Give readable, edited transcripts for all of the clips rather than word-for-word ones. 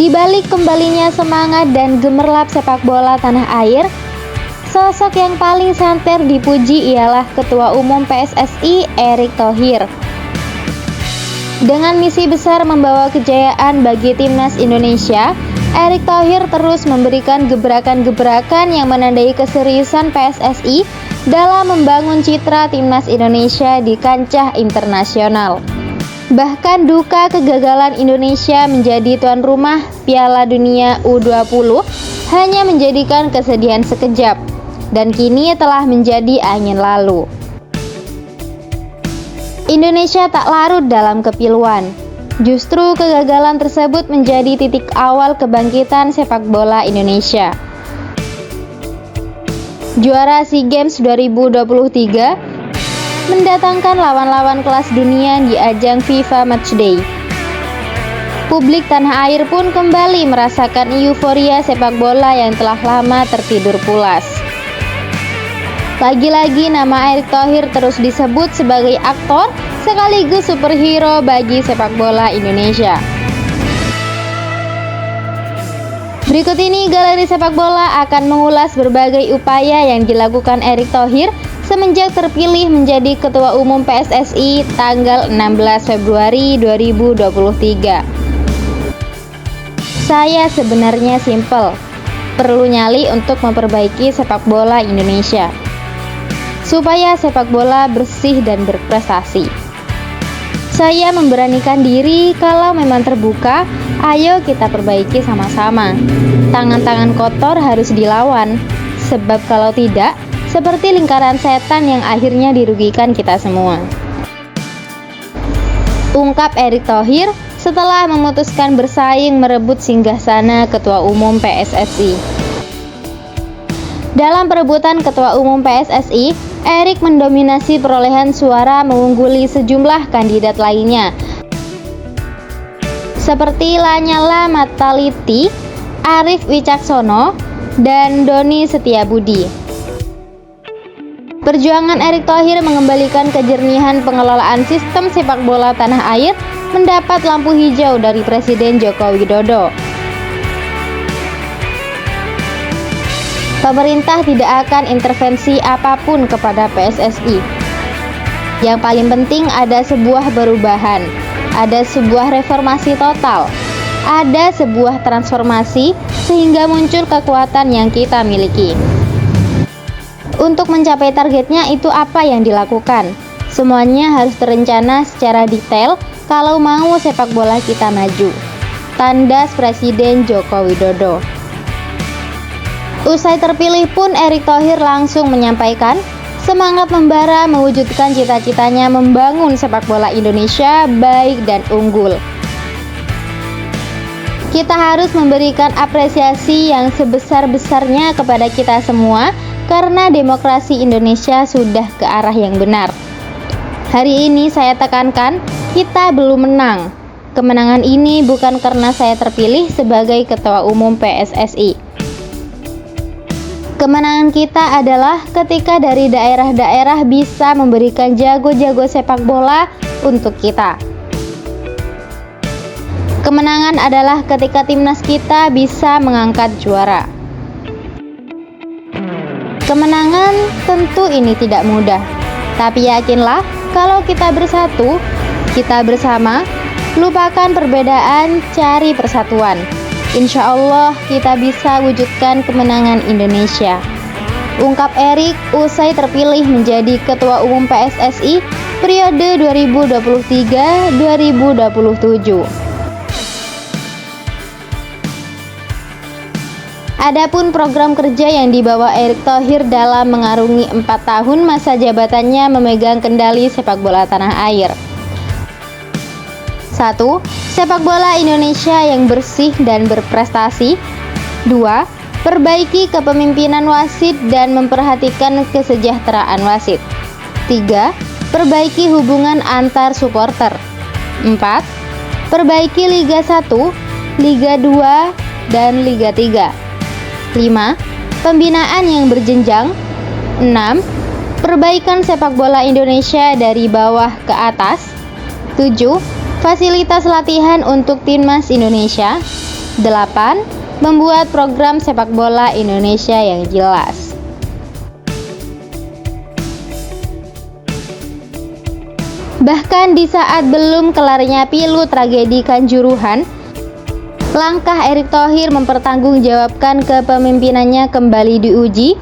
Di balik kembalinya semangat dan gemerlap sepak bola tanah air, sosok yang paling santer dipuji ialah Ketua Umum PSSI Erick Thohir. Dengan misi besar membawa kejayaan bagi timnas Indonesia, Erick Thohir terus memberikan gebrakan-gebrakan yang menandai keseriusan PSSI dalam membangun citra timnas Indonesia di kancah internasional. Bahkan duka kegagalan Indonesia menjadi tuan rumah Piala Dunia U20 hanya menjadikan kesedihan sekejap, dan kini telah menjadi angin lalu. Indonesia tak larut dalam kepiluan. Justru kegagalan tersebut menjadi titik awal kebangkitan sepak bola Indonesia. Juara SEA Games 2023 mendatangkan lawan-lawan kelas dunia di ajang FIFA Matchday. Publik tanah air pun kembali merasakan euforia sepak bola yang telah lama tertidur pulas. Lagi-lagi nama Erick Thohir terus disebut sebagai aktor sekaligus superhero bagi sepak bola Indonesia. Berikut ini galeri sepak bola akan mengulas berbagai upaya yang dilakukan Erick Thohir semenjak terpilih menjadi Ketua Umum PSSI tanggal 16 Februari 2023. Saya sebenarnya simpel, perlu nyali untuk memperbaiki sepak bola Indonesia, supaya sepak bola bersih dan berprestasi. Saya memberanikan diri kalau memang terbuka, ayo kita perbaiki sama-sama. Tangan-tangan kotor harus dilawan, sebab kalau tidak, seperti lingkaran setan yang akhirnya dirugikan kita semua. Ungkap Erick Thohir setelah memutuskan bersaing merebut singgasana Ketua Umum PSSI. Dalam perebutan Ketua Umum PSSI, Erick mendominasi perolehan suara mengungguli sejumlah kandidat lainnya, seperti Lanyala Mataliti, Arief Wicaksono, dan Doni Setiabudi. Perjuangan Erick Thohir mengembalikan kejernihan pengelolaan sistem sepak bola tanah air mendapat lampu hijau dari Presiden Joko Widodo. Pemerintah tidak akan intervensi apapun kepada PSSI. Yang paling penting ada sebuah perubahan, ada sebuah reformasi total, ada sebuah transformasi sehingga muncul kekuatan yang kita miliki. Untuk mencapai targetnya itu apa yang dilakukan? Semuanya harus terencana secara detail kalau mau sepak bola kita maju. Tandas Presiden Joko Widodo. Usai terpilih pun Erick Thohir langsung menyampaikan semangat membara mewujudkan cita-citanya membangun sepak bola Indonesia baik dan unggul. Kita harus memberikan apresiasi yang sebesar-besarnya kepada kita semua karena demokrasi Indonesia sudah ke arah yang benar. Hari ini saya tekankan, kita belum menang. Kemenangan ini bukan karena saya terpilih sebagai Ketua Umum PSSI. Kemenangan kita adalah ketika dari daerah-daerah bisa memberikan jago-jago sepak bola untuk kita. Kemenangan adalah ketika timnas kita bisa mengangkat juara. Kemenangan tentu ini tidak mudah, tapi yakinlah kalau kita bersatu, kita bersama, lupakan perbedaan, cari persatuan. Insya Allah kita bisa wujudkan kemenangan Indonesia. Ungkap Erick usai terpilih menjadi Ketua Umum PSSI periode 2023-2027. Adapun program kerja yang dibawa Erick Thohir dalam mengarungi 4 tahun masa jabatannya memegang kendali sepak bola tanah air. 1. Sepak bola Indonesia yang bersih dan berprestasi. 2. Perbaiki kepemimpinan wasit dan memperhatikan kesejahteraan wasit. 3. Perbaiki hubungan antar supporter. 4. Perbaiki Liga 1, Liga 2, dan Liga 3. 5. Pembinaan yang berjenjang. 6. Perbaikan sepak bola Indonesia dari bawah ke atas. 7. Fasilitas latihan untuk timnas Indonesia. 8. Membuat program sepak bola Indonesia yang jelas. Bahkan di saat belum kelarnya pilu tragedi Kanjuruhan, langkah Erick Thohir mempertanggungjawabkan kepemimpinannya kembali diuji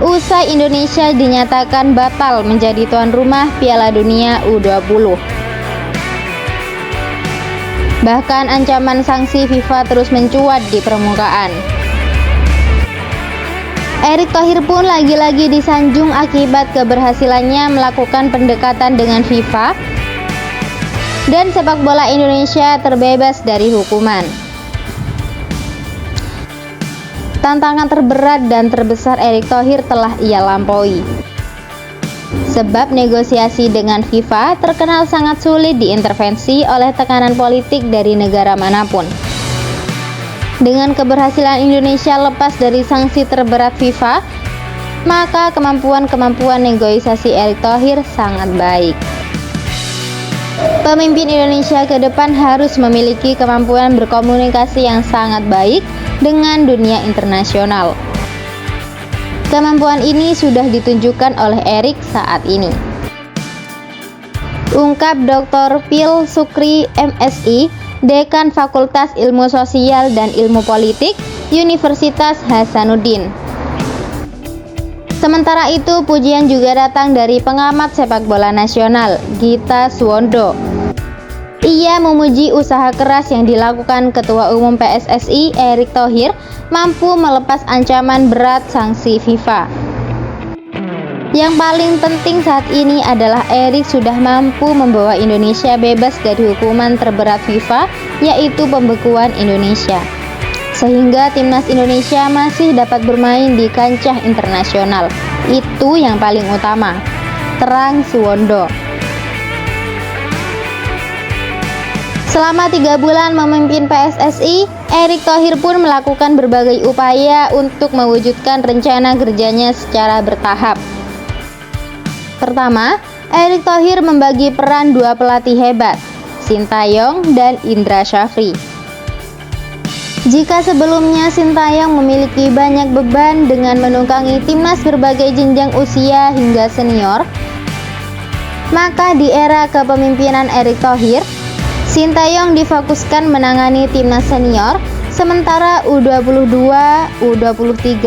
usai Indonesia dinyatakan batal menjadi tuan rumah Piala Dunia U20. Bahkan ancaman sanksi FIFA terus mencuat di permukaan. Erick Thohir pun lagi-lagi disanjung akibat keberhasilannya melakukan pendekatan dengan FIFA dan sepak bola Indonesia terbebas dari hukuman. Tantangan terberat dan terbesar Erick Thohir telah ia lampaui. Sebab negosiasi dengan FIFA terkenal sangat sulit diintervensi oleh tekanan politik dari negara manapun. Dengan keberhasilan Indonesia lepas dari sanksi terberat FIFA, maka kemampuan negosiasi Erick Thohir sangat baik. Pemimpin Indonesia ke depan harus memiliki kemampuan berkomunikasi yang sangat baik dengan dunia internasional. Kemampuan ini sudah ditunjukkan oleh Erick saat ini. Ungkap Dr. Phil Sukri, MSI, Dekan Fakultas Ilmu Sosial dan Ilmu Politik, Universitas Hasanuddin. Sementara itu, pujian juga datang dari pengamat sepak bola nasional, Gita Suwondo. Ia memuji usaha keras yang dilakukan Ketua Umum PSSI, Erick Thohir, mampu melepas ancaman berat sanksi FIFA. Yang paling penting saat ini adalah Erick sudah mampu membawa Indonesia bebas dari hukuman terberat FIFA, yaitu pembekuan Indonesia. Sehingga timnas Indonesia masih dapat bermain di kancah internasional. Itu yang paling utama, terang Suwondo. Selama 3 bulan memimpin PSSI, Erick Thohir pun melakukan berbagai upaya untuk mewujudkan rencana kerjanya secara bertahap. Pertama, Erick Thohir membagi peran 2 pelatih hebat, Sintayong dan Indra Syafri. Jika sebelumnya Sintayong memiliki banyak beban dengan menunggangi timnas berbagai jenjang usia hingga senior, maka di era kepemimpinan Erick Thohir, Sintayong difokuskan menangani timnas senior, sementara U22, U23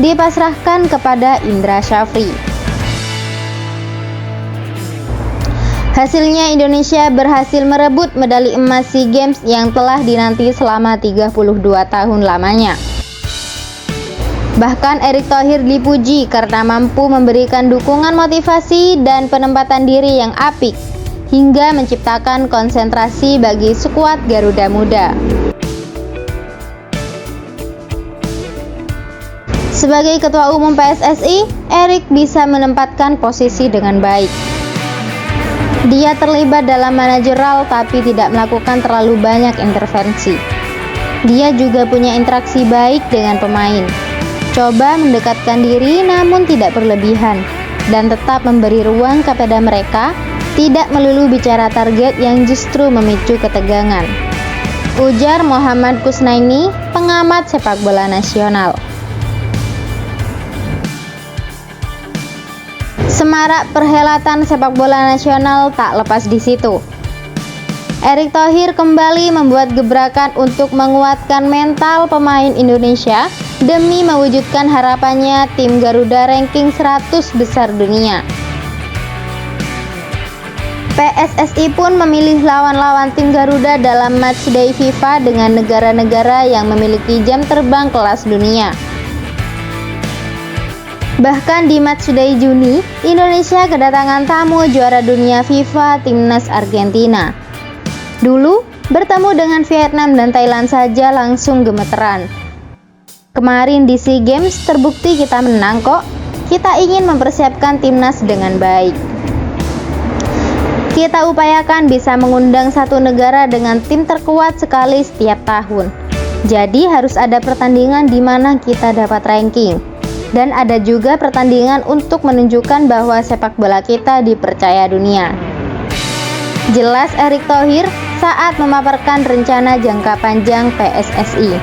dipasrahkan kepada Indra Syafri. Hasilnya Indonesia berhasil merebut medali emas SEA Games yang telah dinanti selama 32 tahun lamanya. Bahkan Erick Thohir dipuji karena mampu memberikan dukungan motivasi dan penempatan diri yang apik, hingga menciptakan konsentrasi bagi skuad Garuda Muda. Sebagai Ketua Umum PSSI, Erick bisa menempatkan posisi dengan baik. Dia terlibat dalam manajerial tapi tidak melakukan terlalu banyak intervensi. Dia juga punya interaksi baik dengan pemain. Coba mendekatkan diri namun tidak berlebihan, dan tetap memberi ruang kepada mereka, tidak melulu bicara target yang justru memicu ketegangan. Ujar Muhammad Kusnaini, pengamat sepak bola nasional. Semarak perhelatan sepak bola nasional tak lepas di situ. Erick Thohir kembali membuat gebrakan untuk menguatkan mental pemain Indonesia demi mewujudkan harapannya tim Garuda ranking 100 besar dunia. PSSI pun memilih lawan-lawan tim Garuda dalam matchday FIFA dengan negara-negara yang memiliki jam terbang kelas dunia. Bahkan di matchday Juni, Indonesia kedatangan tamu juara dunia FIFA timnas Argentina. Dulu, bertemu dengan Vietnam dan Thailand saja langsung gemeteran. Kemarin di SEA Games terbukti kita menang kok. Kita ingin mempersiapkan timnas dengan baik. Kita upayakan bisa mengundang satu negara dengan tim terkuat sekali setiap tahun. Jadi harus ada pertandingan di mana kita dapat ranking. Dan ada juga pertandingan untuk menunjukkan bahwa sepak bola kita dipercaya dunia. Jelas Erick Thohir saat memaparkan rencana jangka panjang PSSI.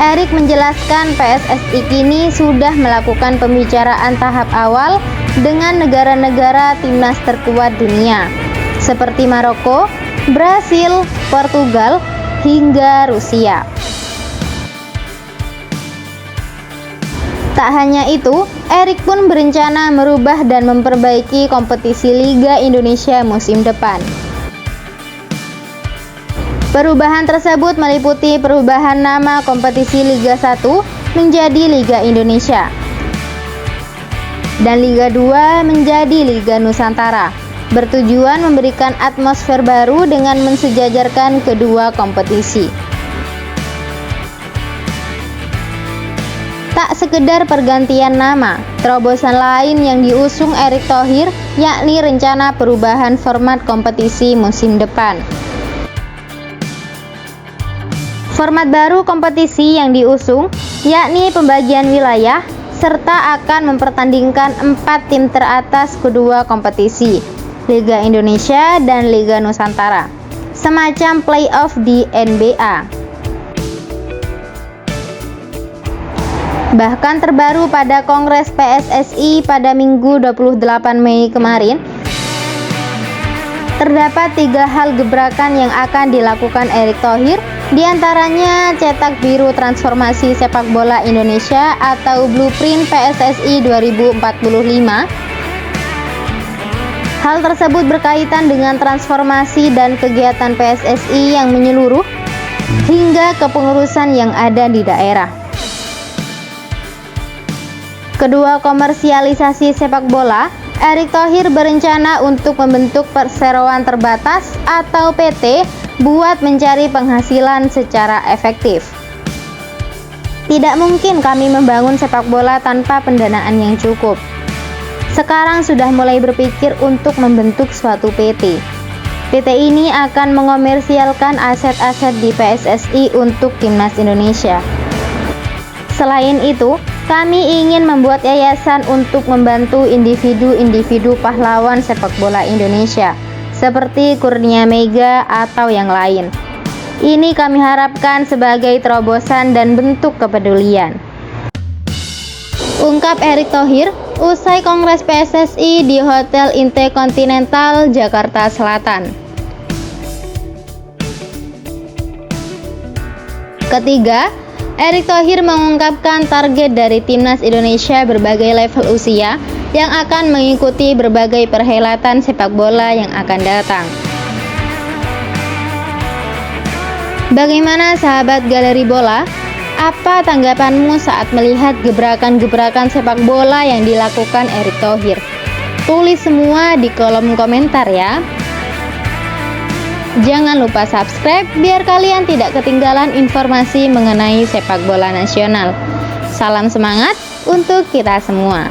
Erick menjelaskan PSSI kini sudah melakukan pembicaraan tahap awal dengan negara-negara timnas terkuat dunia seperti Maroko, Brasil, Portugal, hingga Rusia. Tak hanya itu, Erick pun berencana merubah dan memperbaiki kompetisi Liga Indonesia musim depan. Perubahan tersebut meliputi perubahan nama kompetisi Liga 1 menjadi Liga Indonesia dan Liga 2 menjadi Liga Nusantara, bertujuan memberikan atmosfer baru dengan mensejajarkan kedua kompetisi. Tak sekedar pergantian nama, terobosan lain yang diusung Erick Thohir yakni rencana perubahan format kompetisi musim depan. Format baru kompetisi yang diusung yakni pembagian wilayah serta akan mempertandingkan 4 tim teratas kedua kompetisi, Liga Indonesia dan Liga Nusantara, semacam playoff di NBA. Bahkan terbaru pada Kongres PSSI pada Minggu 28 Mei kemarin, terdapat 3 hal gebrakan yang akan dilakukan Erick Thohir, diantaranya cetak biru transformasi sepak bola Indonesia atau Blueprint PSSI 2045. Hal tersebut berkaitan dengan transformasi dan kegiatan PSSI yang menyeluruh hingga kepengurusan yang ada di daerah. Kedua, komersialisasi sepak bola. Erick Thohir berencana untuk membentuk perseroan terbatas atau PT buat mencari penghasilan secara efektif. Tidak mungkin kami membangun sepak bola tanpa pendanaan yang cukup. Sekarang sudah mulai berpikir untuk membentuk suatu PT. PT ini akan mengomersialkan aset-aset di PSSI untuk Timnas Indonesia. Selain itu, kami ingin membuat yayasan untuk membantu individu-individu pahlawan sepak bola Indonesia, seperti Kurnia Mega atau yang lain. Ini kami harapkan sebagai terobosan dan bentuk kepedulian, ungkap Erick Thohir usai Kongres PSSI di Hotel Intercontinental, Jakarta Selatan. Ketiga, Erick Thohir mengungkapkan target dari Timnas Indonesia berbagai level usia yang akan mengikuti berbagai perhelatan sepak bola yang akan datang. Bagaimana sahabat Galeri Bola? Apa tanggapanmu saat melihat gebrakan-gebrakan sepak bola yang dilakukan Erick Thohir? Tulis semua di kolom komentar ya. Jangan lupa subscribe biar kalian tidak ketinggalan informasi mengenai sepak bola nasional. Salam semangat untuk kita semua.